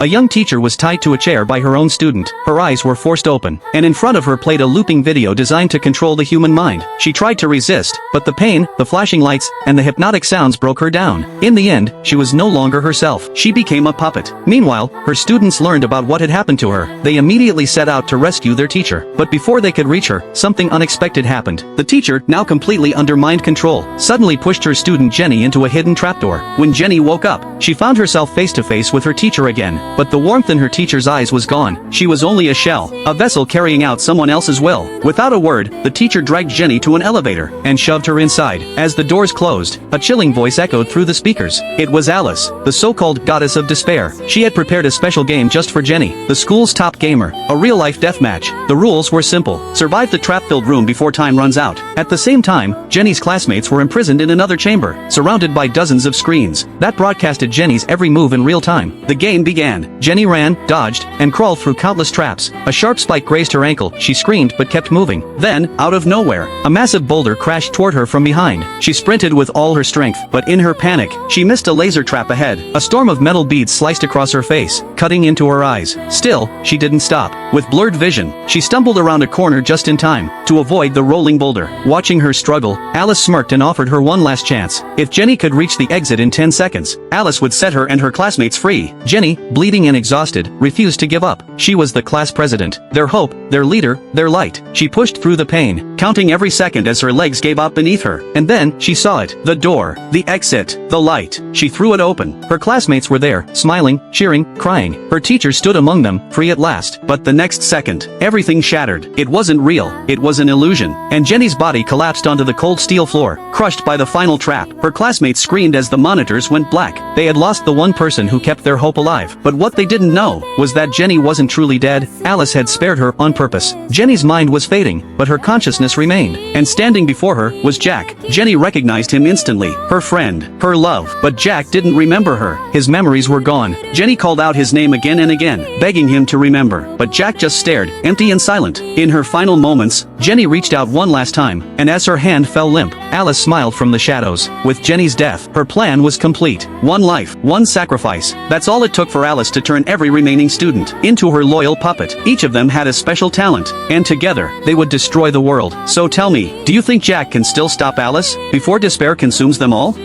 A young teacher was tied to a chair by her own student. Her eyes were forced open, and in front of her played a looping video designed to control the human mind. She tried to resist, but the pain, the flashing lights, and the hypnotic sounds broke her down. In the end, she was no longer herself. She became a puppet. Meanwhile, her students learned about what had happened to her. They immediately set out to rescue their teacher. But before they could reach her, something unexpected happened. The teacher, now completely under mind control, suddenly pushed her student Jenny into a hidden trapdoor. When Jenny woke up, she found herself face to face with her teacher again. But the warmth in her teacher's eyes was gone. She was only a shell, a vessel carrying out someone else's will. Without a word, the teacher dragged Jenny to an elevator and shoved her inside. As the doors closed, a chilling voice echoed through the speakers. It was Alice, the so-called goddess of despair. She had prepared a special game just for Jenny, the school's top gamer, a real-life deathmatch. The rules were simple: survive the trap-filled room before time runs out. At the same time, Jenny's classmates were imprisoned in another chamber, surrounded by dozens of screens that broadcasted Jenny's every move in real time. The game began. Jenny ran, dodged, and crawled through countless traps. A sharp spike grazed her ankle. She screamed but kept moving. Then, out of nowhere, a massive boulder crashed toward her from behind. She sprinted with all her strength, but in her panic, she missed a laser trap ahead. A storm of metal beads sliced across her face, cutting into her eyes. Still, she didn't stop. With blurred vision, she stumbled around a corner just in time to avoid the rolling boulder. Watching her struggle, Alice smirked and offered her one last chance. If Jenny could reach the exit in 10 seconds, Alice would set her and her classmates free. Jenny, bleeding and exhausted, refused to give up. She was the class president, their hope, their leader, their light. She pushed through the pain, counting every second as her legs gave out beneath her. And then, she saw it. The door, the exit, the light. She threw it open. Her classmates were there, smiling, cheering, crying. Her teacher stood among them, free at last. But the next second, everything shattered. It wasn't real. It was an illusion. And Jenny's body collapsed onto the cold steel floor, crushed by the final trap. Her classmates screamed as the monitors went black. They had lost the one person who kept their hope alive. But what they didn't know was that Jenny wasn't truly dead. Alice had spared her on purpose. Jenny's mind was fading, but her consciousness remained. And standing before her was Jack. Jenny recognized him instantly. Her friend, her love. But Jack didn't remember her. His memories were gone. Jenny called out his name again and again, begging him to remember. But Jack just stared, empty and silent. In her final moments, Jenny reached out one last time, and as her hand fell limp, Alice smiled from the shadows. With Jenny's death, her plan was complete. One life, one sacrifice. That's all it took for Alice to turn every remaining student into her loyal puppet. Each of them had a special talent, and together, they would destroy the world. So tell me, do you think Jack can still stop Alice before despair consumes them all?